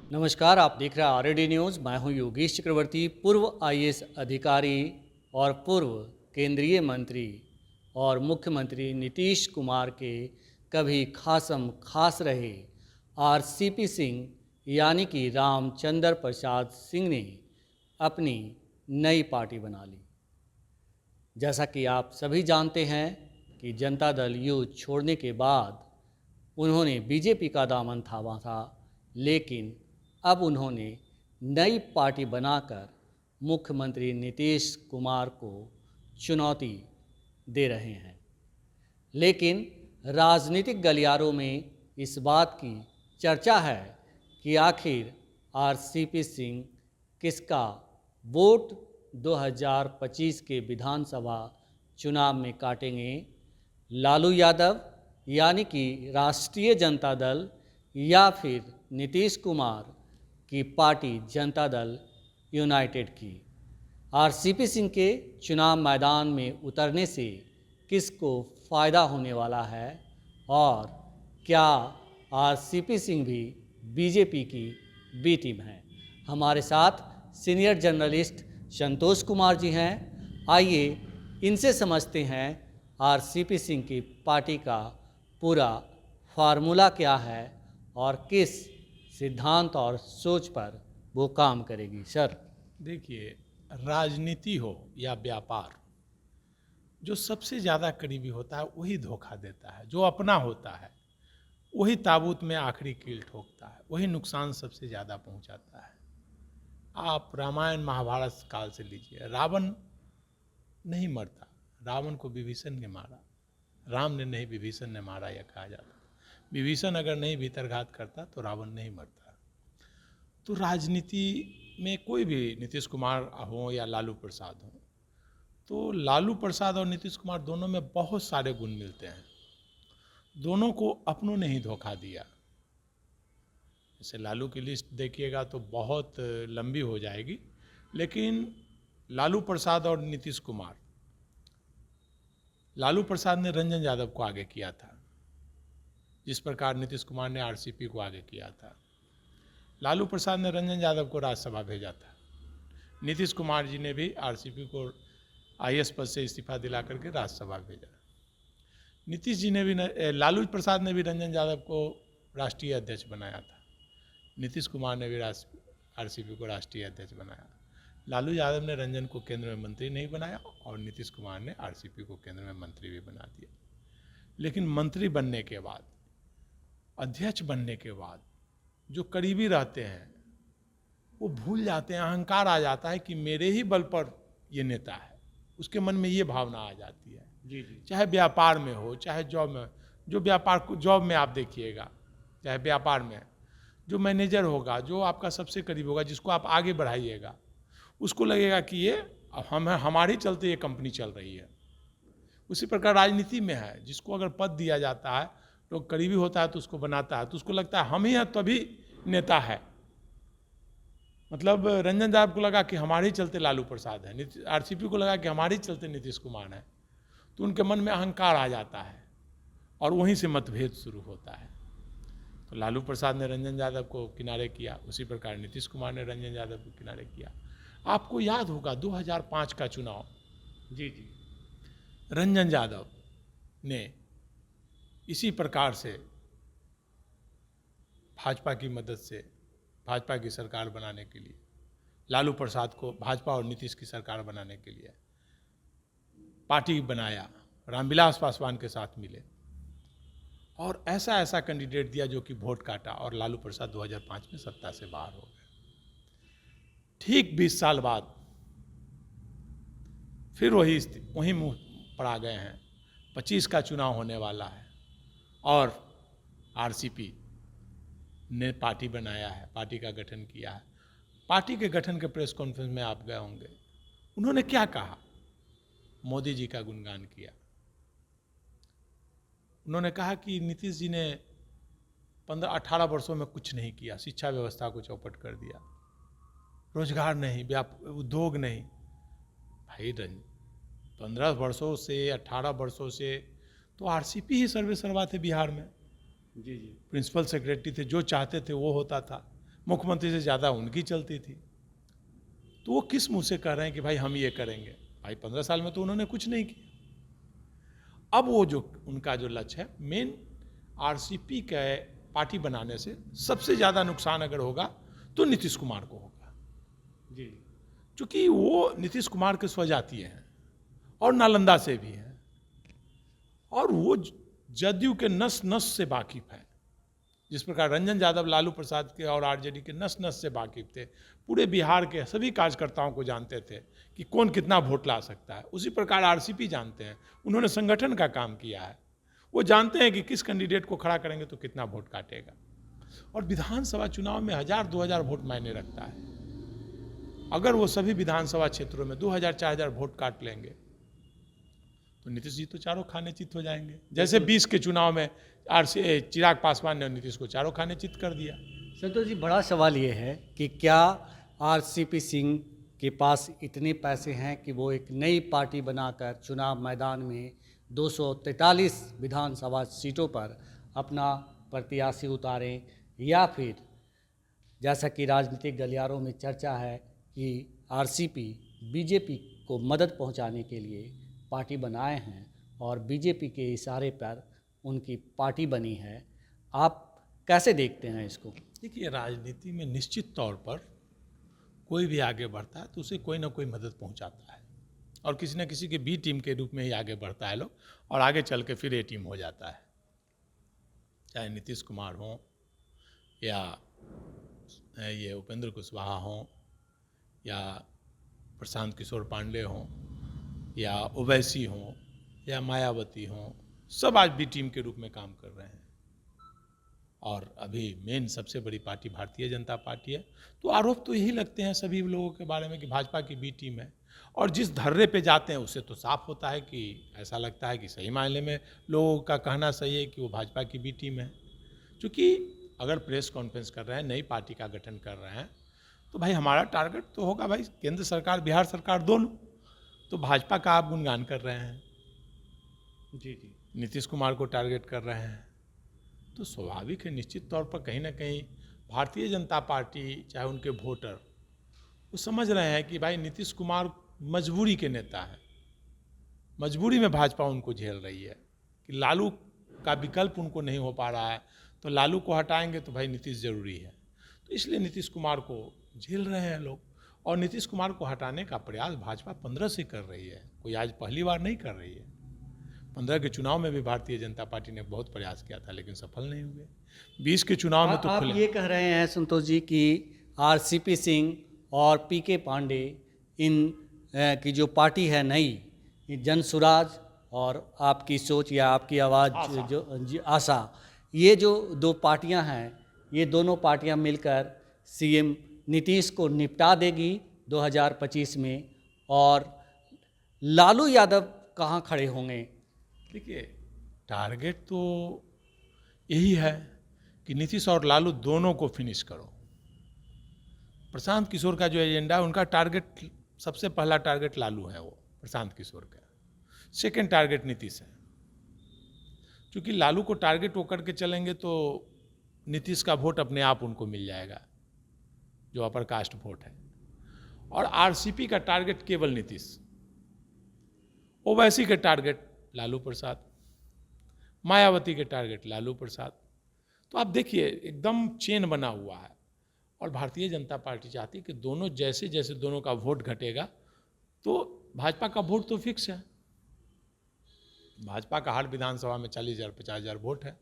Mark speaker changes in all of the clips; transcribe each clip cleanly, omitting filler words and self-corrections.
Speaker 1: नमस्कार, आप देख रहे हैं आरएडी न्यूज़। मैं हूं योगेश चक्रवर्ती। पूर्व आईएएस अधिकारी और पूर्व केंद्रीय मंत्री और मुख्यमंत्री नीतीश कुमार के कभी खासम खास रहे आरसीपी सिंह यानी कि रामचंद्र प्रसाद सिंह ने अपनी नई पार्टी बना ली। जैसा कि आप सभी जानते हैं कि जनता दल यू छोड़ने के बाद उन्होंने बीजेपी का दामन थामा था, लेकिन अब उन्होंने नई पार्टी बनाकर मुख्यमंत्री नीतीश कुमार को चुनौती दे रहे हैं। लेकिन राजनीतिक गलियारों में इस बात की चर्चा है कि आखिर आरसीपी सिंह किसका वोट 2025 के विधानसभा चुनाव में काटेंगे, लालू यादव यानी कि राष्ट्रीय जनता दल या फिर नीतीश कुमार की पार्टी जनता दल यूनाइटेड की। आरसीपी सिंह के चुनाव मैदान में उतरने से किसको फ़ायदा होने वाला है और क्या आरसीपी सिंह भी बीजेपी की बी टीम है? हमारे साथ सीनियर जर्नलिस्ट संतोष कुमार जी हैं। आइए इनसे समझते हैं आरसीपी सिंह की पार्टी का पूरा फार्मूला क्या है और किस सिद्धांत और सोच पर वो काम करेगी। सर,
Speaker 2: देखिए, राजनीति हो या व्यापार, जो सबसे ज़्यादा करीबी होता है वही धोखा देता है। जो अपना होता है वही ताबूत में आखिरी कील ठोकता है, वही नुकसान सबसे ज़्यादा पहुंचाता है। आप रामायण महाभारत काल से लीजिए, रावण नहीं मरता, रावण को विभीषण ने मारा। राम ने नहीं, विभीषण ने मारा, यह कहा जाता है। विभीषण अगर नहीं भीतरघात करता तो रावण नहीं मरता। तो राजनीति में कोई भी, नीतीश कुमार हो या लालू प्रसाद हो, तो लालू प्रसाद और नीतीश कुमार दोनों में बहुत सारे गुण मिलते हैं। दोनों को अपनों ने ही धोखा दिया। जैसे लालू की लिस्ट देखिएगा तो बहुत लंबी हो जाएगी, लेकिन लालू प्रसाद और नीतीश कुमार, लालू प्रसाद ने रंजन यादव को आगे किया था, जिस प्रकार नीतीश कुमार ने आरसीपी को आगे किया था। लालू प्रसाद ने रंजन यादव को राज्यसभा भेजा था। नीतीश कुमार जी ने भी आरसीपी को आईएएस पद से इस्तीफा दिला करके राज्यसभा भेजा। नीतीश जी ने भी, लालू प्रसाद ने भी रंजन यादव को राष्ट्रीय अध्यक्ष बनाया था। नीतीश कुमार ने भी आरसीपी को राष्ट्रीय अध्यक्ष बनाया। लालू यादव ने रंजन को केंद्र में मंत्री नहीं बनाया और नीतीश कुमार ने आरसीपी को केंद्र में मंत्री भी बना दिया। लेकिन मंत्री बनने के बाद, अध्यक्ष बनने के बाद जो करीबी रहते हैं वो भूल जाते हैं, अहंकार आ जाता है कि मेरे ही बल पर ये नेता है। उसके मन में ये भावना आ जाती है।
Speaker 1: जी जी।
Speaker 2: चाहे व्यापार में हो, चाहे जॉब में। जो व्यापार, जॉब में आप देखिएगा, चाहे व्यापार में, जो मैनेजर होगा, जो आपका सबसे करीब होगा, जिसको आप आगे बढ़ाइएगा, उसको लगेगा कि ये हमारे चलते ये कंपनी चल रही है। उसी प्रकार राजनीति में है, जिसको अगर पद दिया जाता है, तो करीबी होता है तो उसको बनाता है, तो उसको लगता है हम ही हैं तभी नेता है। मतलब रंजन यादव को लगा कि हमारे ही चलते लालू प्रसाद है, आरसीपी को लगा कि हमारे ही चलते नीतीश कुमार है, तो उनके मन में अहंकार आ जाता है और वहीं से मतभेद शुरू होता है। तो लालू प्रसाद ने रंजन यादव को किनारे किया, उसी प्रकार नीतीश कुमार ने रंजन यादव को किनारे किया। आपको याद होगा 2005 का चुनाव,
Speaker 1: जी जी,
Speaker 2: रंजन यादव ने इसी प्रकार से भाजपा की मदद से भाजपा की सरकार बनाने के लिए, लालू प्रसाद को भाजपा और नीतीश की सरकार बनाने के लिए पार्टी बनाया, रामविलास पासवान के साथ मिले और ऐसा ऐसा कैंडिडेट दिया जो कि वोट काटा, और लालू प्रसाद 2005 में सत्ता से बाहर हो गए। ठीक 20 साल बाद फिर वही मुंह पर आ गए हैं। 25 का चुनाव होने वाला है और आरसीपी ने पार्टी बनाया है, पार्टी का गठन किया है। पार्टी के गठन के प्रेस कॉन्फ्रेंस में आप गए होंगे, उन्होंने क्या कहा? मोदी जी का गुणगान किया। उन्होंने कहा कि नीतीश जी ने 15-18 वर्षों में कुछ नहीं किया, शिक्षा व्यवस्था को चौपट कर दिया, रोजगार नहीं, उद्योग नहीं। भाई 15 वर्षों से 18 वर्षों से तो आरसीपी ही सर्वे सर्वा थे बिहार में।
Speaker 1: जी जी,
Speaker 2: प्रिंसिपल सेक्रेटरी थे, जो चाहते थे वो होता था। मुख्यमंत्री से ज़्यादा उनकी चलती थी। तो वो किस मुंह से कह रहे हैं कि भाई हम ये करेंगे? भाई 15 साल में तो उन्होंने कुछ नहीं किया। अब वो जो उनका जो लक्ष्य है मेन आरसीपी के पार्टी बनाने से सबसे ज़्यादा नुकसान अगर होगा तो नीतीश कुमार को होगा
Speaker 1: जी।
Speaker 2: क्योंकि वो नीतीश कुमार के स्वजातीय हैं और नालंदा से भी हैं और वो जदयू के नस नस से वाकिफ है। जिस प्रकार रंजन यादव लालू प्रसाद के और आरजेडी के नस नस से वाकिफ थे, पूरे बिहार के सभी कार्यकर्ताओं को जानते थे कि कौन कितना वोट ला सकता है, उसी प्रकार आरसीपी जानते हैं। उन्होंने संगठन का काम किया है, वो जानते हैं कि किस कैंडिडेट को खड़ा करेंगे तो कितना वोट काटेगा। और विधानसभा चुनाव में 1000-2000 वोट मायने रखता है। अगर वो सभी विधानसभा क्षेत्रों में 2000-4000 वोट काट लेंगे तो नीतीश जी तो चारों खाने चित हो जाएंगे। जैसे 20 के चुनाव में चिराग पासवान ने नीतीश को चारों खाने चित कर दिया।
Speaker 1: संतोष जी, बड़ा सवाल ये है कि क्या आरसीपी सिंह के पास इतने पैसे हैं कि वो एक नई पार्टी बनाकर चुनाव मैदान में 243 विधानसभा सीटों पर अपना प्रत्याशी उतारें, या फिर जैसा कि राजनीतिक गलियारों में चर्चा है कि आरसीपी बीजेपी को मदद पहुंचाने के लिए पार्टी बनाए हैं और बीजेपी के इशारे पर उनकी पार्टी बनी है। आप कैसे देखते हैं इसको?
Speaker 2: देखिए, राजनीति में निश्चित तौर पर कोई भी आगे बढ़ता है तो उसे कोई ना कोई मदद पहुंचाता है और किसी न किसी के बी टीम के रूप में ही आगे बढ़ता है लोग, और आगे चल के फिर ए टीम हो जाता है। चाहे नीतीश कुमार हो या ये उपेंद्र कुशवाहा हो या प्रशांत किशोर पांडे हो या ओवैसी हो या मायावती हो, सब आज बी टीम के रूप में काम कर रहे हैं। और अभी मेन सबसे बड़ी पार्टी भारतीय जनता पार्टी है। तो आरोप तो यही लगते हैं सभी लोगों के बारे में कि भाजपा की बी टीम है, और जिस धर्रे पे जाते हैं उससे तो साफ होता है कि ऐसा लगता है कि सही मायने में लोगों का कहना सही है कि वो भाजपा की बी टीम है। क्योंकि अगर प्रेस कॉन्फ्रेंस कर रहे हैं, नई पार्टी का गठन कर रहे हैं, तो भाई हमारा टारगेट तो होगा भाई केंद्र सरकार बिहार सरकार दोनों। तो भाजपा का आप गुणगान कर रहे हैं,
Speaker 1: जी जी,
Speaker 2: नीतीश कुमार को टारगेट कर रहे हैं, तो स्वाभाविक है निश्चित तौर पर कहीं ना कहीं भारतीय जनता पार्टी चाहे उनके वोटर वो समझ रहे हैं कि भाई नीतीश कुमार मजबूरी के नेता है, मजबूरी में भाजपा उनको झेल रही है कि लालू का विकल्प उनको नहीं हो पा रहा है, तो लालू को हटाएंगे तो भाई नीतीश जरूरी है। तो इसलिए नीतीश कुमार को झेल रहे हैं लोग, और नीतीश कुमार को हटाने का प्रयास भाजपा 15 से कर रही है, कोई आज पहली बार नहीं कर रही है। 15 के चुनाव में भी भारतीय जनता पार्टी ने बहुत प्रयास किया था लेकिन सफल नहीं हुए। 20 के चुनाव में तो
Speaker 1: आप ये कह रहे हैं संतोष जी कि आरसीपी सिंह और पीके पांडे इन की जो पार्टी है नई, ये जन सुराज और आपकी सोच या आपकी आवाज़ आशा, ये जो दो पार्टियां हैं, ये दोनों पार्टियां मिलकर सीएम नीतीश को निपटा देगी 2025 में, और लालू यादव कहाँ खड़े होंगे?
Speaker 2: देखिए, टारगेट तो यही है कि नीतीश और लालू दोनों को फिनिश करो। प्रशांत किशोर का जो एजेंडा है, उनका टारगेट सबसे पहला टारगेट लालू है, वो प्रशांत किशोर का। सेकंड टारगेट नीतीश है, क्योंकि लालू को टारगेट वो करके चलेंगे तो नीतीश का वोट अपने आप उनको मिल जाएगा जो अपर कास्ट वोट है। और आरसीपी का टारगेट केवल नीतीश, ओवैसी के टारगेट लालू प्रसाद, मायावती के टारगेट लालू प्रसाद। तो आप देखिए एकदम चेन बना हुआ है, और भारतीय जनता पार्टी चाहती है कि दोनों जैसे जैसे दोनों का वोट घटेगा तो भाजपा का वोट तो फिक्स है। भाजपा का हर विधानसभा में 40,000-50,000 वोट है,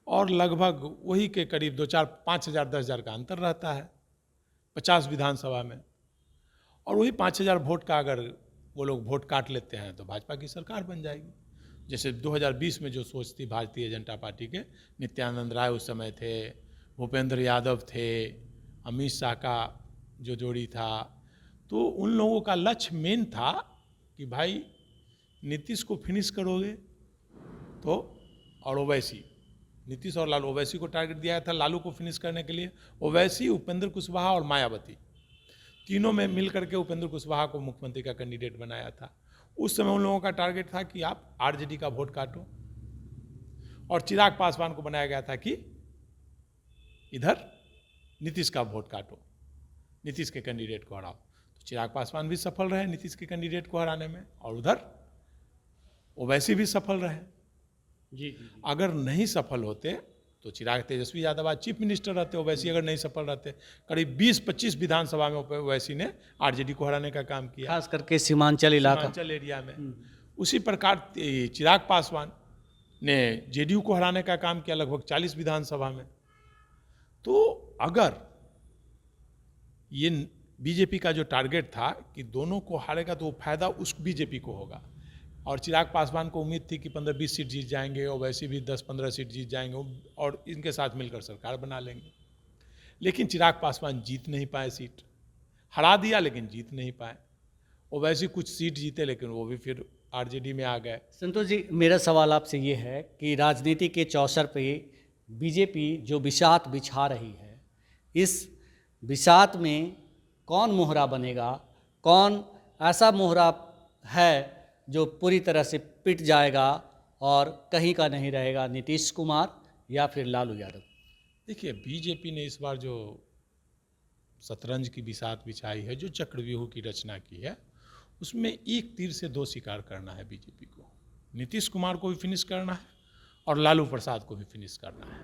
Speaker 2: और लगभग वही के करीब 2-4-5,000-10,000 का अंतर रहता है 50 विधानसभा में। और वही 5,000 वोट का अगर वो लोग वोट काट लेते हैं तो भाजपा की सरकार बन जाएगी। जैसे 2020 में जो सोच थी भारतीय जनता पार्टी के, नित्यानंद राय उस समय थे, भूपेंद्र यादव थे, अमित शाह का जो जोड़ी था, तो उन लोगों का लक्ष्य मेन था कि भाई नीतीश को फिनिश करोगे तो, और ओवैसी, नीतीश और लालू, ओवैसी को टारगेट दिया था लालू को फिनिश करने के लिए। ओवैसी, उपेंद्र कुशवाहा और मायावती, तीनों में मिल करके उपेंद्र कुशवाहा को मुख्यमंत्री का कैंडिडेट बनाया था। उस समय उन लोगों का टारगेट था कि आप आरजेडी का वोट काटो, और चिराग पासवान को बनाया गया था कि इधर नीतीश का वोट काटो, नीतीश के कैंडिडेट को हराओ। तो चिराग पासवान भी सफल रहे नीतीश के कैंडिडेट को हराने में, और उधर ओवैसी भी सफल रहे।
Speaker 1: जी।
Speaker 2: अगर नहीं सफल होते तो चिराग तेजस्वी यादव आज चीफ मिनिस्टर रहते, ओवैसी अगर नहीं सफल रहते। करीब 20-25 विधानसभा में ओवैसी ने आरजेडी को हराने का काम किया,
Speaker 1: खास करके सीमांचल इलाका।
Speaker 2: सीमांचल एरिया में। उसी प्रकार चिराग पासवान ने जेडीयू को हराने का काम किया लगभग 40 विधानसभा में। तो अगर ये बीजेपी का जो टारगेट था कि दोनों को हारेगा तो वो फायदा उस बीजेपी को होगा, और चिराग पासवान को उम्मीद थी कि 15-20 सीट जीत जाएंगे, और वैसे भी 10-15 सीट जीत जाएंगे और इनके साथ मिलकर सरकार बना लेंगे। लेकिन चिराग पासवान जीत नहीं पाए सीट, हरा दिया लेकिन जीत नहीं पाए। ओवैसी कुछ सीट जीते लेकिन वो भी फिर आरजेडी में आ गए।
Speaker 1: संतोष जी, मेरा सवाल आपसे ये है कि राजनीति के चौसर पे बीजेपी जो बिसात बिछा रही है, इस बिसात में कौन मोहरा बनेगा? कौन ऐसा मोहरा है जो पूरी तरह से पिट जाएगा और कहीं का नहीं रहेगा, नीतीश कुमार या फिर लालू यादव?
Speaker 2: देखिए, बीजेपी ने इस बार जो शतरंज की बिसात बिछाई है, जो चक्रव्यूह की रचना की है, उसमें एक तीर से दो शिकार करना है बीजेपी को। नीतीश कुमार को भी फिनिश करना है और लालू प्रसाद को भी फिनिश करना है।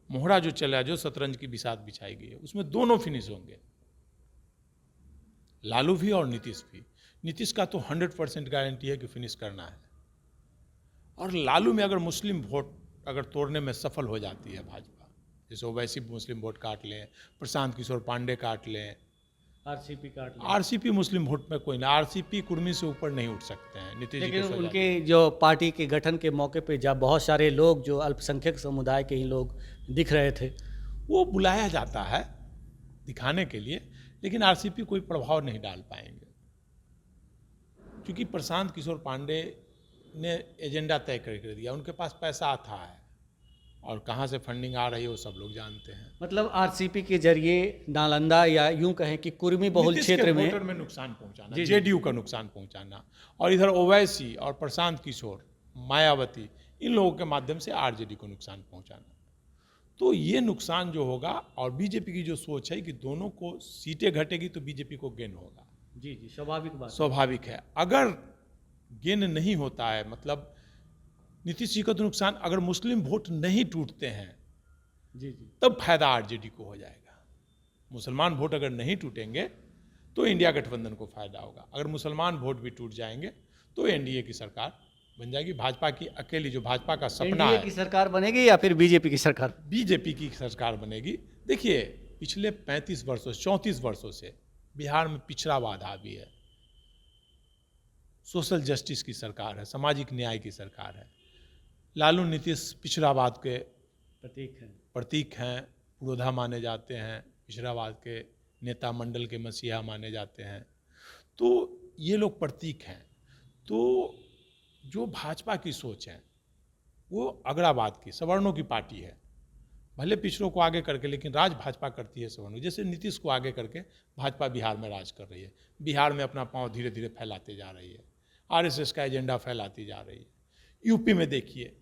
Speaker 2: मोहरा जो चला, जो शतरंज की बिसात बिछाई गई है, उसमें दोनों फिनिश होंगे, लालू भी और नीतीश भी। नीतीश का तो 100% गारंटी है कि फिनिश करना है, और लालू में अगर मुस्लिम वोट अगर तोड़ने में सफल हो जाती है भाजपा, जैसे ओवैसी मुस्लिम वोट काट लें, प्रशांत किशोर पांडे काट लें,
Speaker 1: आरसीपी काट लें।
Speaker 2: आरसीपी मुस्लिम वोट में कोई नहीं, आरसीपी कुर्मी से ऊपर नहीं उठ सकते हैं नीतीश जी
Speaker 1: लेकिन
Speaker 2: को।
Speaker 1: उनके जो पार्टी के गठन के मौके पे जब बहुत सारे लोग जो अल्पसंख्यक समुदाय के ही लोग दिख रहे थे,
Speaker 2: वो बुलाया जाता है दिखाने के लिए, लेकिन आरसीपी कोई प्रभाव नहीं डाल पाएंगे, क्योंकि प्रशांत किशोर पांडे ने एजेंडा तय कर दिया। उनके पास पैसा आता है और कहाँ से फंडिंग आ रही है वो सब लोग जानते हैं।
Speaker 1: मतलब आरसीपी के जरिए नालंदा या यूं कहें कि कुर्मी बहुल
Speaker 2: नीतीश के
Speaker 1: क्षेत्र में
Speaker 2: वोटर में नुकसान पहुंचाना,
Speaker 1: जी, जी।
Speaker 2: जेडीयू का नुकसान पहुंचाना, और इधर ओवैसी और प्रशांत किशोर, मायावती, इन लोगों के माध्यम से आरजेडी को नुकसान पहुंचाना। तो ये नुकसान जो होगा, और बीजेपी की जो सोच है कि दोनों को सीटें घटेगी तो बीजेपी को गेन होगा।
Speaker 1: जी जी, स्वाभाविक बात।
Speaker 2: स्वाभाविक है। अगर गेन नहीं होता है, मतलब नीतीश जी का तो नुकसान, अगर मुस्लिम वोट नहीं टूटते हैं
Speaker 1: जी जी,
Speaker 2: तब फायदा आरजेडी को हो जाएगा। मुसलमान वोट अगर नहीं टूटेंगे तो इंडिया गठबंधन को फायदा होगा। अगर मुसलमान वोट भी टूट जाएंगे तो एनडीए की सरकार बन जाएगी। भाजपा की अकेली, जो भाजपा का सपना
Speaker 1: एनडीए
Speaker 2: है,
Speaker 1: की सरकार बनेगी या फिर बीजेपी की सरकार?
Speaker 2: बीजेपी की सरकार बनेगी। देखिए, पिछले 35 वर्षों 34 वर्षों से बिहार में पिछड़ावाद हावी है, सोशल जस्टिस की सरकार है, सामाजिक न्याय की सरकार है। लालू नीतीश पिछड़ावाद के प्रतीक हैं, पुरोधा माने जाते हैं, पिछड़ावाद के नेता मंडल के मसीहा माने जाते हैं, तो ये लोग प्रतीक हैं। तो जो भाजपा की सोच है वो अग्रवाद की, सवर्णों की पार्टी है, भले पिछड़ों को आगे करके, लेकिन राज भाजपा करती है सवर्णों। जैसे नीतीश को आगे करके भाजपा बिहार में राज कर रही है, बिहार में अपना पांव धीरे धीरे फैलाते जा रही है, आरएसएस का एजेंडा फैलाती जा रही है। यूपी में देखिए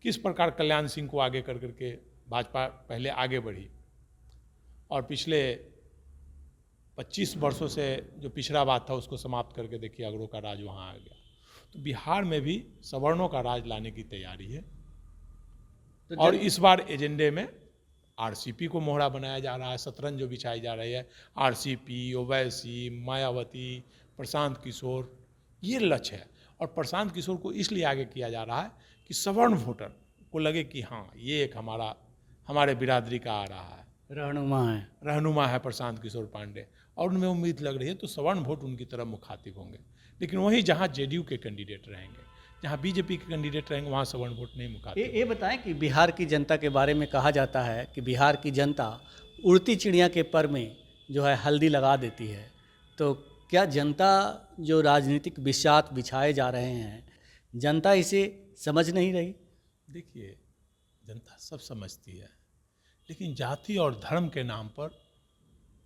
Speaker 2: किस प्रकार कल्याण सिंह को आगे कर करके भाजपा पहले आगे बढ़ी, और पिछले 25 वर्षों से जो पिछड़ावाद था उसको समाप्त करके देखिए अगड़ों का राज वहाँ आ गया। तो बिहार में भी सवर्णों का राज लाने की तैयारी है।
Speaker 1: तो
Speaker 2: और इस बार एजेंडे में आरसीपी को मोहरा बनाया जा रहा है, शतरंज जो बिछाई जा रही है, आरसीपी, ओवैसी, मायावती, प्रशांत किशोर, ये लक्ष्य है। और प्रशांत किशोर को इसलिए आगे किया जा रहा है कि सवर्ण वोटर को लगे कि हाँ, ये एक हमारे बिरादरी का आ रहा है, रहनुमा है प्रशांत किशोर पांडे, और उनमें उम्मीद लग रही है। तो सवर्ण वोट उनकी तरफ मुखातिब होंगे। लेकिन वहीं जहाँ जेडीयू के कैंडिडेट रहेंगे, जहाँ बीजेपी के कैंडिडेट रहेंगे, वहाँ सवर्ण वोट नहीं मुखातिब।
Speaker 1: ये बताएं कि बिहार की जनता के बारे में कहा जाता है कि बिहार की जनता उड़ती चिड़िया के पर में जो है हल्दी लगा देती है। तो क्या जनता जो राजनीतिक बिसात बिछाए जा रहे हैं, जनता इसे समझ नहीं रही?
Speaker 2: देखिए, जनता सब समझती है, लेकिन जाति और धर्म के नाम पर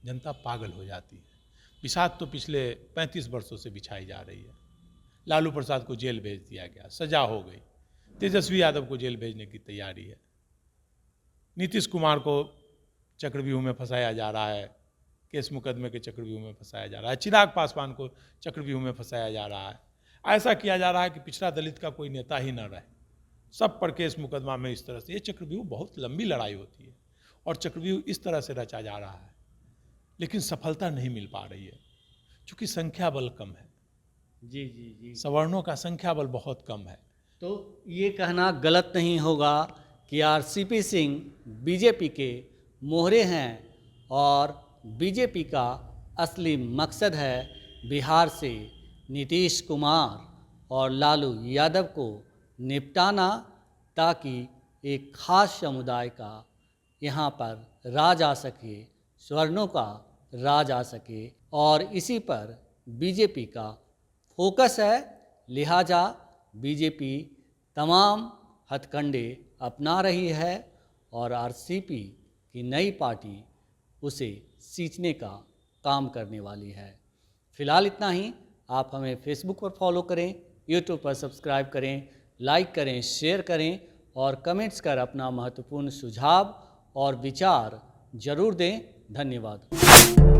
Speaker 2: जनता पागल हो जाती है। बिसात तो पिछले 35 वर्षों से बिछाई जा रही है। लालू प्रसाद को जेल भेज दिया गया, सजा हो गई। तेजस्वी यादव को जेल भेजने की तैयारी है। नीतीश कुमार को चक्रव्यूह में फंसाया जा रहा है, केस मुकदमे के चक्रव्यूह में फंसाया जा रहा है, चिराग पासवान को चक्रव्यूह में फंसाया जा रहा है। ऐसा किया जा रहा है कि पिछड़ा दलित का कोई नेता ही न रहे, सब पर केस मुकदमा में इस तरह से। ये चक्रव्यूह बहुत लंबी लड़ाई होती है और चक्रव्यूह इस तरह से रचा जा रहा है, लेकिन सफलता नहीं मिल पा रही है क्योंकि संख्या बल कम है।
Speaker 1: जी जी जी।
Speaker 2: सवर्णों का संख्या बल बहुत कम है।
Speaker 1: तो ये कहना गलत नहीं होगा कि आरसीपी सिंह बीजेपी के मोहरे हैं और बीजेपी का असली मकसद है बिहार से नीतीश कुमार और लालू यादव को निपटाना, ताकि एक खास समुदाय का यहाँ पर राज आ सके, स्वर्णों का राज आ सके, और इसी पर बीजेपी का फोकस है। लिहाजा बीजेपी तमाम हथकंडे अपना रही है और आरसीपी की नई पार्टी उसे सींचने का काम करने वाली है। फिलहाल इतना ही। आप हमें फेसबुक पर फॉलो करें, यूट्यूब पर सब्सक्राइब करें, लाइक करें, शेयर करें और कमेंट्स कर अपना महत्वपूर्ण सुझाव और विचार जरूर दें। धन्यवाद।